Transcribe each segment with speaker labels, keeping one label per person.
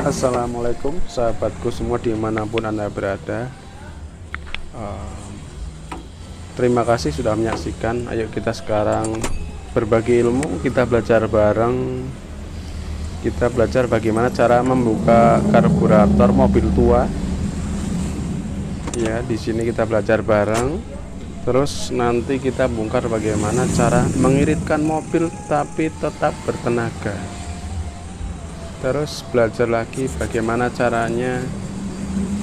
Speaker 1: Assalamualaikum sahabatku semua dimanapun Anda berada. Terima kasih sudah menyaksikan. Ayo kita sekarang berbagi ilmu, kita belajar bareng. Kita belajar bagaimana cara membuka karburator mobil tua. Ya, di sini kita belajar bareng. Terus nanti kita bongkar bagaimana cara mengiritkan mobil tapi tetap bertenaga. Terus belajar lagi bagaimana caranya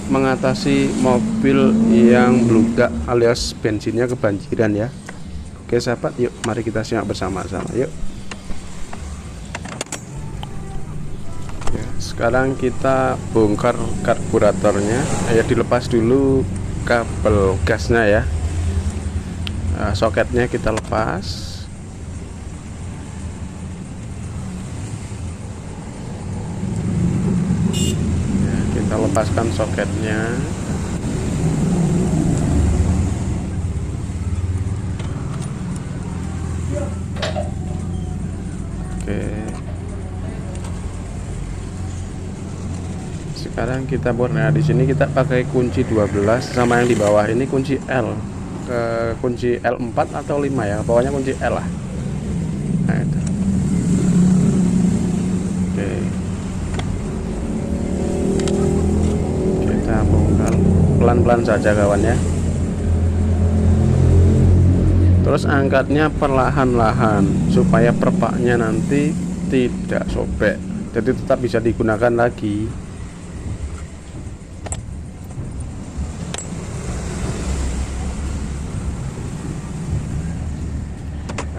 Speaker 1: mengatasi mobil yang bludak alias bensinnya kebanjiran ya. Oke sahabat, yuk mari kita simak bersama-sama yuk. Ya, sekarang kita bongkar karburatornya. Ya, dilepas dulu kabel gasnya ya. Nah, soketnya kita lepas. Kita lepaskan soketnya. Oke. Sekarang kita nah di sini kita pakai kunci 12 sama yang di bawah ini kunci L. Kunci L4 atau 5 ya. Bawahnya kunci L lah. Nah, itu. Oke. Bongkar pelan-pelan saja kawan ya. Terus angkatnya perlahan-lahan supaya perpaknya nanti tidak sobek, jadi tetap bisa digunakan lagi.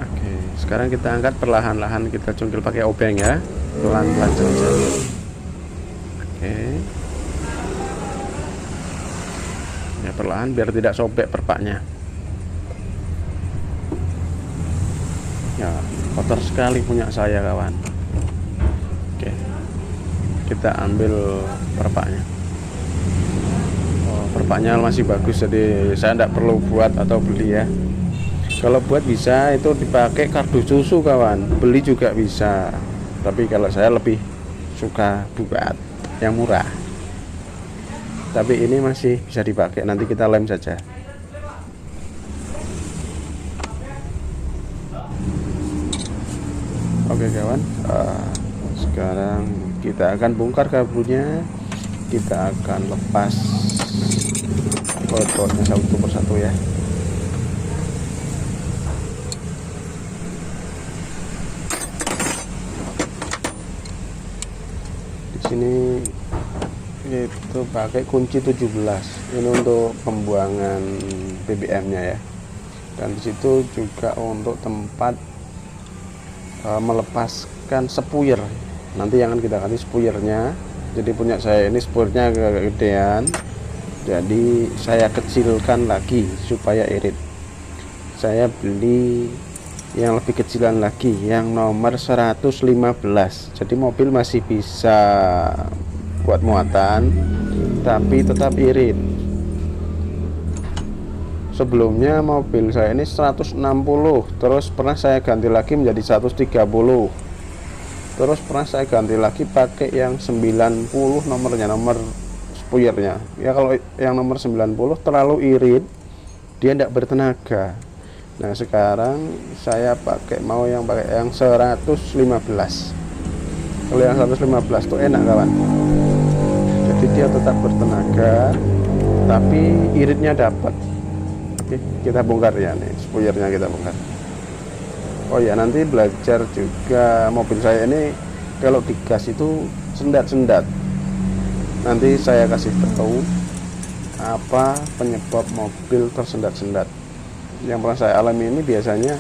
Speaker 1: Oke, sekarang kita angkat perlahan-lahan, kita cungkil pakai obeng ya, pelan-pelan saja. Oke. Ya, perlahan biar tidak sobek perpaknya. Ya, kotor sekali punya saya kawan. Oke, kita ambil perpaknya. Oh, perpaknya masih bagus, jadi saya tidak perlu buat atau beli ya. Kalau buat bisa itu dipakai kardus susu kawan, beli juga bisa. Tapi kalau saya lebih suka buat yang murah. Tapi ini masih bisa dipakai, nanti kita lem saja. Oke kawan, sekarang kita akan bongkar kabelnya. Kita akan lepas baut-bautnya satu persatu ya. Di sini itu pakai kunci 17 ini untuk pembuangan BBM nya ya, dan disitu juga untuk tempat melepaskan sepuir. Nanti yang akan kita ganti sepuirnya. Jadi punya saya ini sepuirnya agak gedean, jadi saya kecilkan lagi supaya irit. Saya beli yang lebih kecilan lagi, yang nomor 115. Jadi mobil masih bisa buat muatan tapi tetap irit. Sebelumnya mobil saya ini 160, terus pernah saya ganti lagi menjadi 130, terus pernah saya ganti lagi pakai yang 90 nomornya, nomor spoilernya ya. Kalau yang nomor 90 terlalu irit, dia tidak bertenaga. Nah sekarang saya mau pakai yang 115. Kalau yang 115 tuh enak kawan, jadi dia tetap bertenaga tapi iritnya dapat. Oke, kita bongkar ya nih, spoilernya kita bongkar. Oh ya, nanti belajar juga mobil saya ini kalau digas itu sendat-sendat. Nanti saya kasih tahu apa penyebab mobil tersendat-sendat. Yang pernah saya alami ini biasanya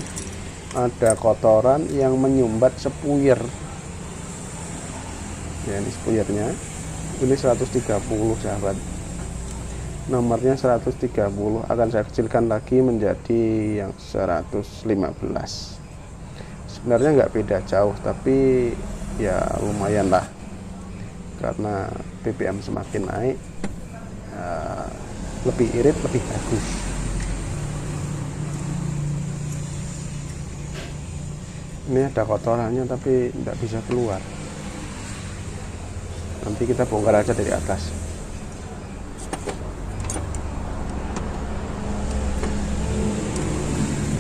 Speaker 1: ada kotoran yang menyumbat sepuir. Ya, ini spoilernya. Ini 130 sahabat. Nomornya 130 akan saya kecilkan lagi menjadi yang 115. Sebenarnya nggak beda jauh, tapi ya lumayan lah, karena BBM semakin naik lebih irit, lebih bagus. Ini ada kotorannya tapi tidak bisa keluar. Nanti kita bongkar aja dari atas.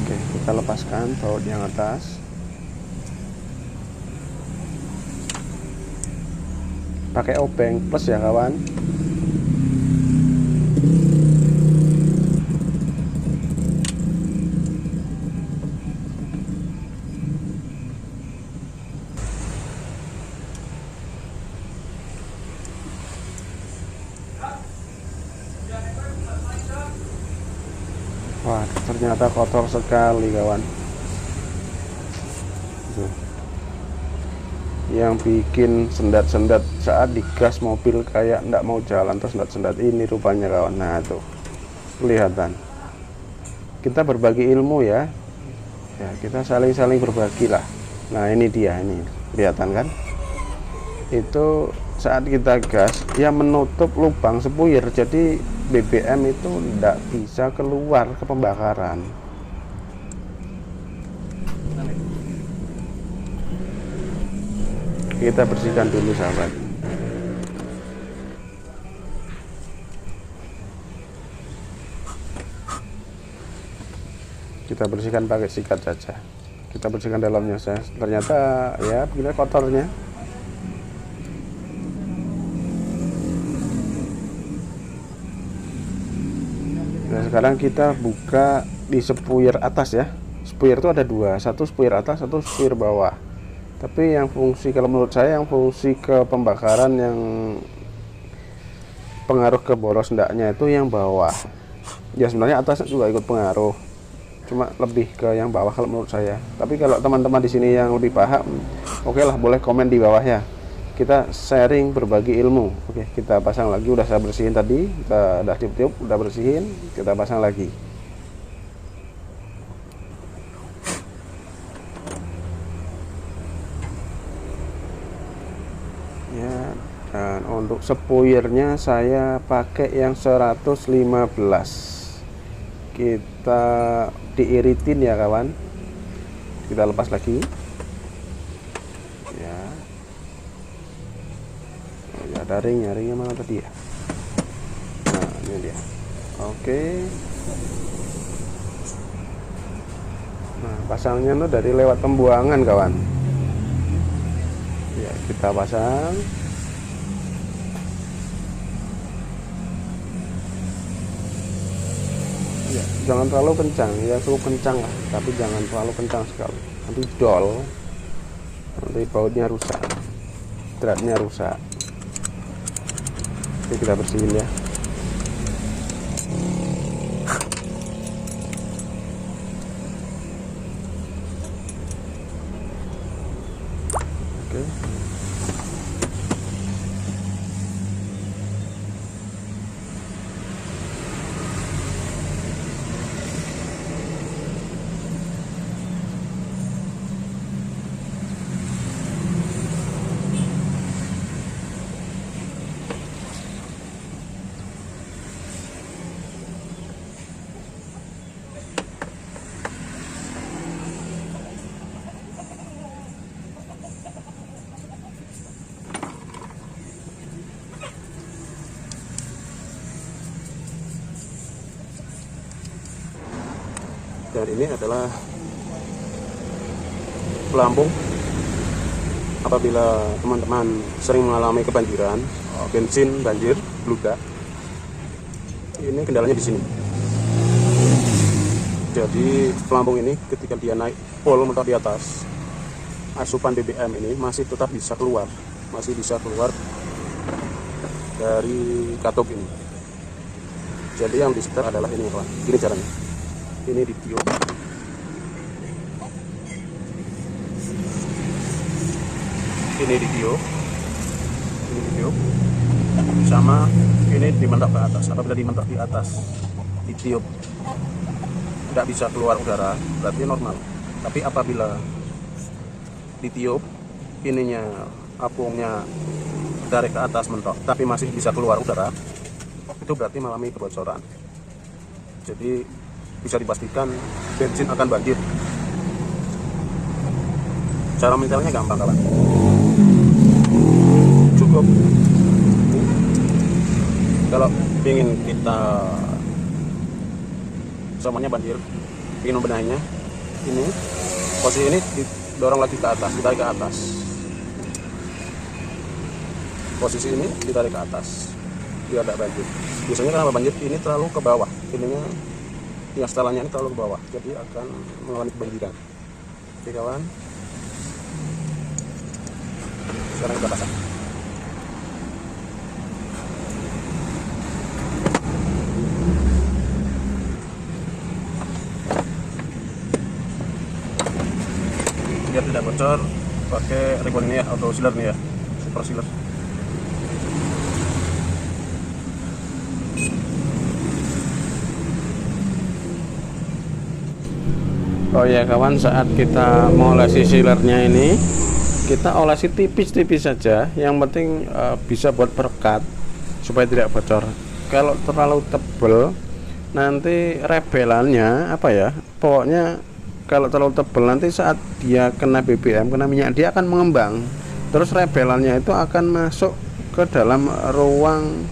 Speaker 1: Oke, kita lepaskan baut yang atas. Pakai obeng plus ya kawan. Wah, ternyata kotor sekali kawan. Tuh. Yang bikin sendat-sendat saat digas mobil kayak ndak mau jalan, terus sendat-sendat ini rupanya kawan. Nah tuh, kelihatan. Kita berbagi ilmu ya. Ya, kita saling-saling berbagi lah. Nah ini dia, ini kelihatan kan? Itu saat kita gas, ya menutup lubang sepuyer, jadi BBM itu ndak bisa keluar ke pembakaran. Kita bersihkan dulu sahabat. Kita bersihkan pakai sikat saja. Kita bersihkan dalamnya saja. Ternyata ya begini kotornya. Nah sekarang kita buka di spuyer atas ya. Spuyer itu ada dua, satu spuyer atas, satu spuyer bawah. Tapi yang fungsi, kalau menurut saya yang fungsi ke pembakaran, yang pengaruh ke boros ndaknya itu yang bawah. Ya sebenarnya atas juga ikut pengaruh, cuma lebih ke yang bawah kalau menurut saya. Tapi kalau teman-teman di sini yang lebih paham, oke lah, boleh komen di bawah ya. Kita sharing, berbagi ilmu. Oke, kita pasang lagi. Udah saya bersihin tadi, kita udah tiup-tiup, udah bersihin, kita pasang lagi. Ya, dan untuk sepuyernya saya pakai yang 115. Kita diiritin ya kawan. Kita lepas lagi. Ya. Oh, ya ada ringnya mana tadi ya? Nah, ini dia. Oke. Nah, pasangnya tuh dari lewat pembuangan kawan. Ya, kita pasang. Ya, jangan terlalu kencang, ya cukup kencang lah, tapi jangan terlalu kencang sekali. Nanti dol, nanti bautnya rusak, dratnya rusak. Oke, kita bersihin ya. Oke. Dan ini adalah pelampung apabila teman-teman sering mengalami kebanjiran, bensin banjir, bludak. Ini kendalanya di sini. Jadi pelampung ini ketika dia naik pol mentok di atas, asupan BBM ini masih tetap bisa keluar, dari katup ini. Jadi yang disetel adalah ini kawan. Gini caranya. Ini ditiup. Ini ditiup. Sama ini dimentak ke atas. Apabila dimentak di atas, ditiup, tidak bisa keluar udara, berarti normal. Tapi apabila ditiup, ininya apungnya tarik ke atas mentok, tapi masih bisa keluar udara, itu berarti mengalami kebocoran. Jadi bisa dipastikan bensin akan banjir. Cara menyetelnya gampang kawan. cukup. Kalau ingin kita semuanya banjir, ingin membenahinya, ini posisi ini didorong lagi ke atas, ditarik ke atas. Posisi ini ditarik ke atas biar tidak banjir. Biasanya kenapa banjir? Ini terlalu ke bawah, ininya yang setelannya ini terlalu ke bawah, jadi akan mengalami kebanjiran. Oke kawan, sekarang kita pasang. Biar tidak bocor, pakai ribbon ini ya, auto sealer nih ya, super sealer. Oh ya kawan, saat kita mengolesi sealernya ini, kita olesi tipis-tipis saja. Yang penting bisa buat perekat supaya tidak bocor. Kalau terlalu tebal, nanti rebelannya apa ya? Pokoknya kalau terlalu tebal nanti saat dia kena BBM, kena minyak, dia akan mengembang. Terus rebelannya itu akan masuk ke dalam ruang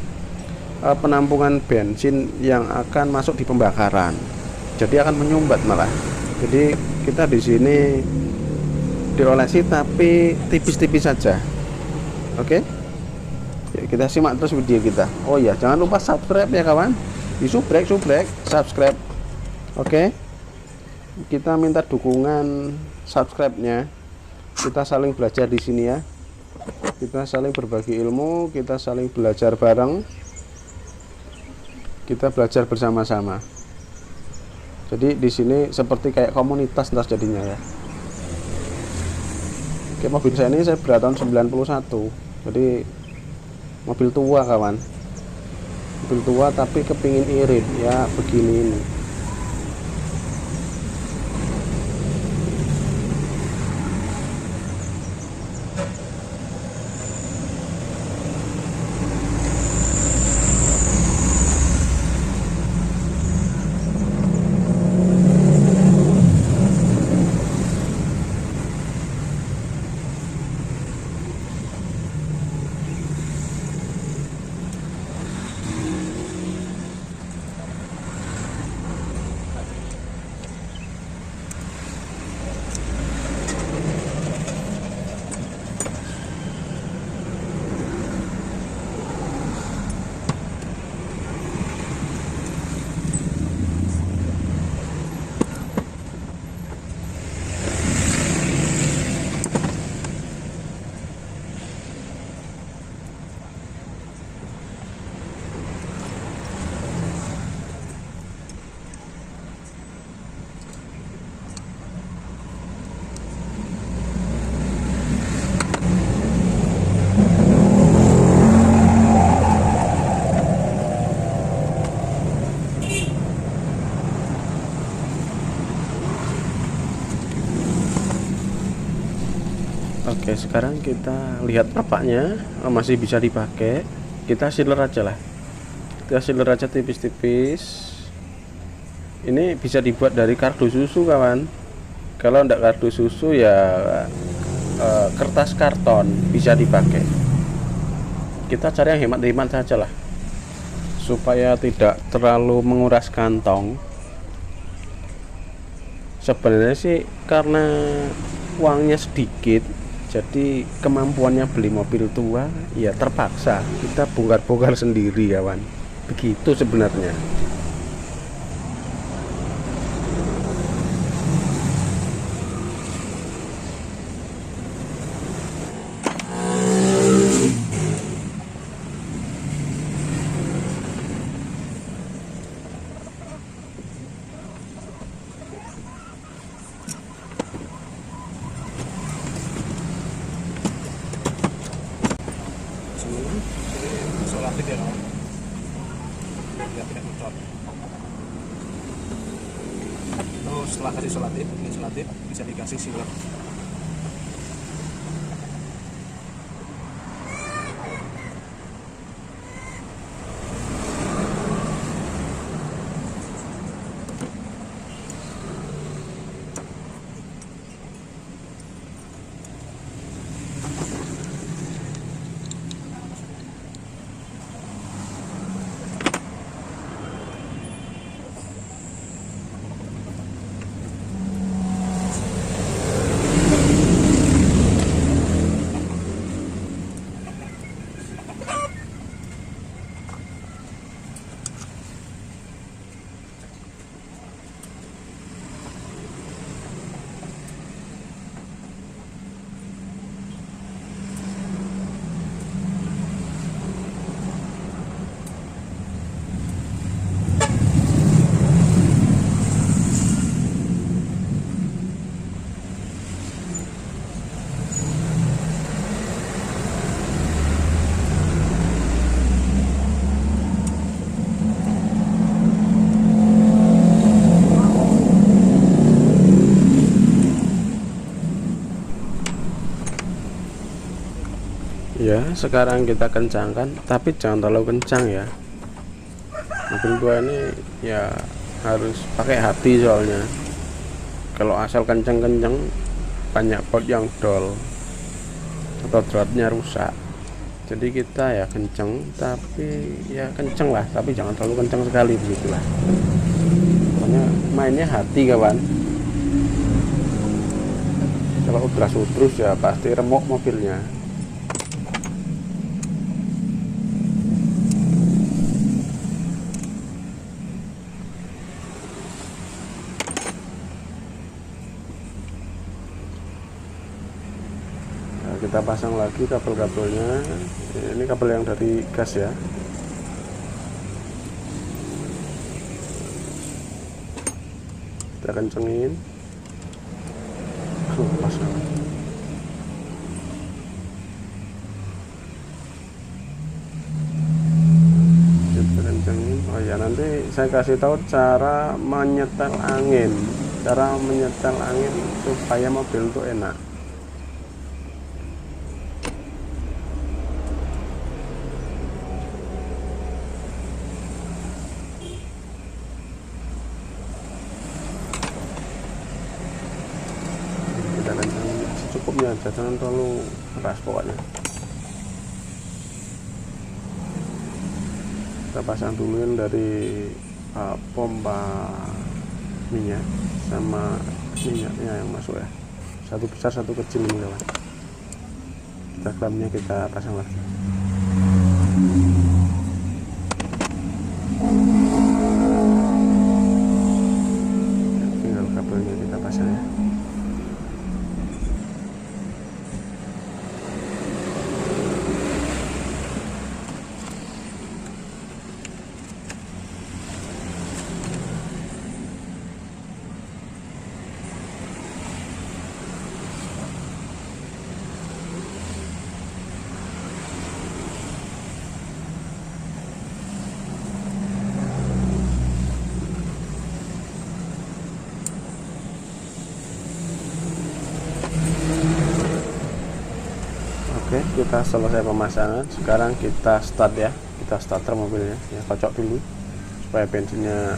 Speaker 1: penampungan bensin yang akan masuk di pembakaran. Jadi akan menyumbat malah. Jadi kita di sini diolesi tapi tipis-tipis saja. Oke? Ya, kita simak terus video kita. Oh ya, jangan lupa subscribe ya kawan. Di subrek, subscribe. Oke? Kita minta dukungan subscribe-nya. Kita saling belajar di sini ya. Kita saling berbagi ilmu, kita saling belajar bareng. Kita belajar bersama-sama. Jadi di sini seperti kayak komunitas ntar jadinya ya. Oke, mobil saya ini saya berat tahun 91. Jadi mobil tua kawan. Mobil tua tapi kepingin irit ya begini ini. Oke, sekarang kita lihat perpaknya masih bisa dipakai. Kita sealer aja lah. Kita sealer aja tipis-tipis. Ini bisa dibuat dari kardus susu kawan. Kalau enggak kardus susu ya kertas karton bisa dipakai. Kita cari yang hemat-hemat saja lah, supaya tidak terlalu menguras kantong. Sebenarnya sih karena uangnya sedikit, jadi kemampuannya beli mobil tua ya terpaksa kita bongkar-bongkar sendiri kawan. Begitu sebenarnya. Isolatif ya kawan, biar tidak bocor. Terus setelah kasih isolatif bisa dikasih sealer. Ya, sekarang kita kencangkan, tapi jangan terlalu kencang ya. Mobil gua ini ya harus pakai hati, soalnya kalau asal kencang-kencang banyak pot yang dol atau dropnya rusak. Jadi kita ya kenceng, tapi ya kenceng lah, tapi jangan terlalu kenceng sekali, begitulah. Pokoknya mainnya hati kawan. Kalau udah terus ya pasti remuk mobilnya. Nah, kita pasang lagi kabel-kabelnya. Ini kabel yang dari gas ya. Kita kencengin. Pasang. Kita kencengin. Oh ya, nanti saya kasih tahu cara menyetel angin. Cara menyetel angin supaya mobil itu enak. Kita kencengin secukupnya aja, jangan terlalu keras pokoknya. Kita pasang duluin dari pompa minyak sama minyaknya yang masuk ya, satu besar satu kecil ini kawan. Kita klamnya kita pasang lagi. Tinggal kabelnya kita pasang ya. Oke, kita selesai pemasangan. Sekarang kita start ya. Kita starter mobilnya ya, kocok dulu supaya bensinnya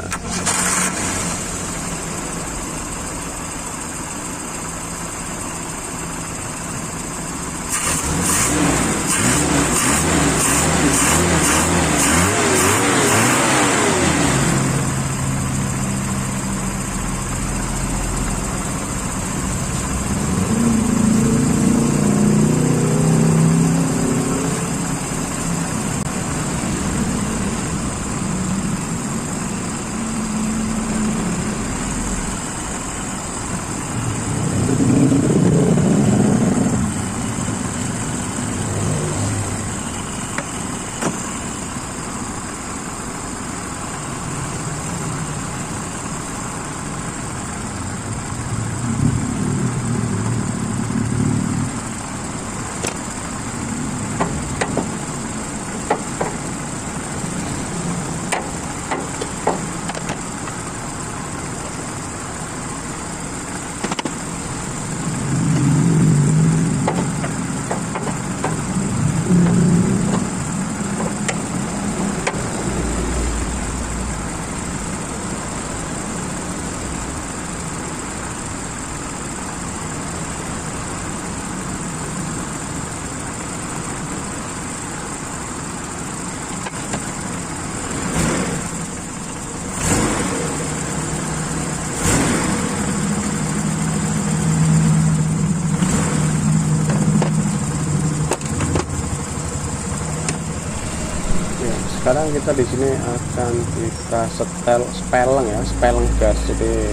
Speaker 1: sekarang kita di sini akan kita setel speleng ya, speleng gas. Jadi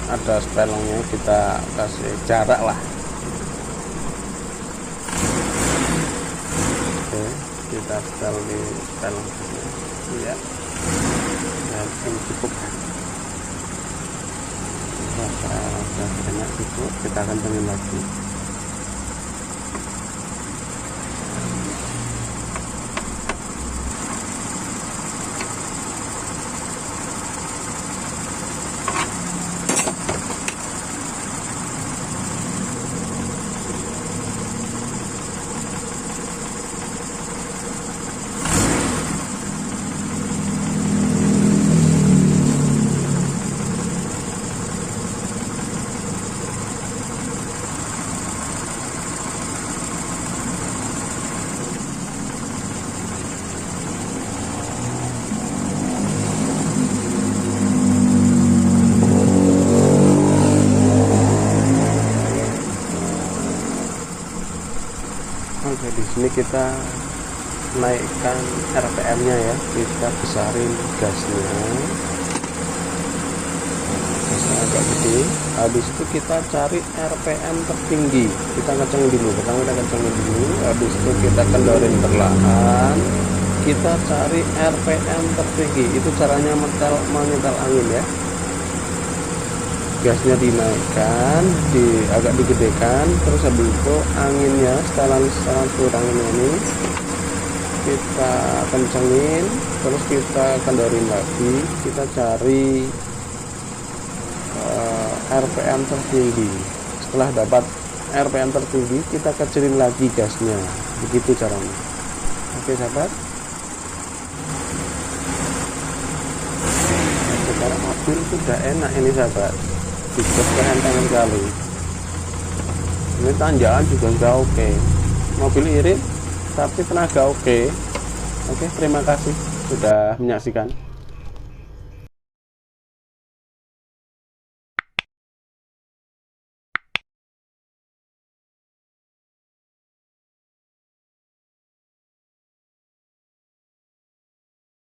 Speaker 1: ada spelengnya, kita kasih jarak lah. Oke, kita setel di speleng ya, dan ini cukup. Sudah banyak cukup, kita akan kencangin lagi. Oke, di sini kita naikkan RPM nya ya, kita besarin gasnya agak gede. Habis itu kita cari RPM tertinggi, kita kencengin dulu. Pertama kita kencengin dulu, habis itu kita kendorin perlahan, kita cari RPM tertinggi. Itu caranya menyetel angin ya. Gasnya dinaikkan, agak digedekan, terus habis itu anginnya, setelan anginnya ini kita kencengin, terus kita kendorin lagi, kita cari RPM tertinggi. Setelah dapat RPM tertinggi, kita kecilin lagi gasnya. Begitu caranya. Oke sahabat, sekarang mobil sudah enak ini sahabat, sudah enteng sekali. Ini tanjakan juga sudah oke, mobil irit tapi tenaga oke. Oke, terima kasih sudah menyaksikan.